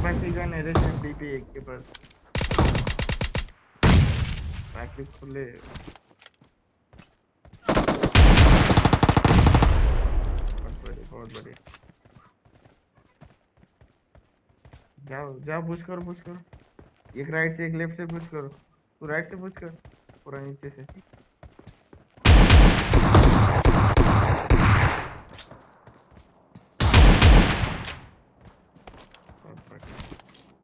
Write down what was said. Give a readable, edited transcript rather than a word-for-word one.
पास ही gun है रे DP एक के पास प्रैक्टिस खुले बहुत बढ़िया जाओ जाओ पुश करो एक राइट से एक लेफ्ट से पुश करो तू राइट से पुश कर पूरा नीचे से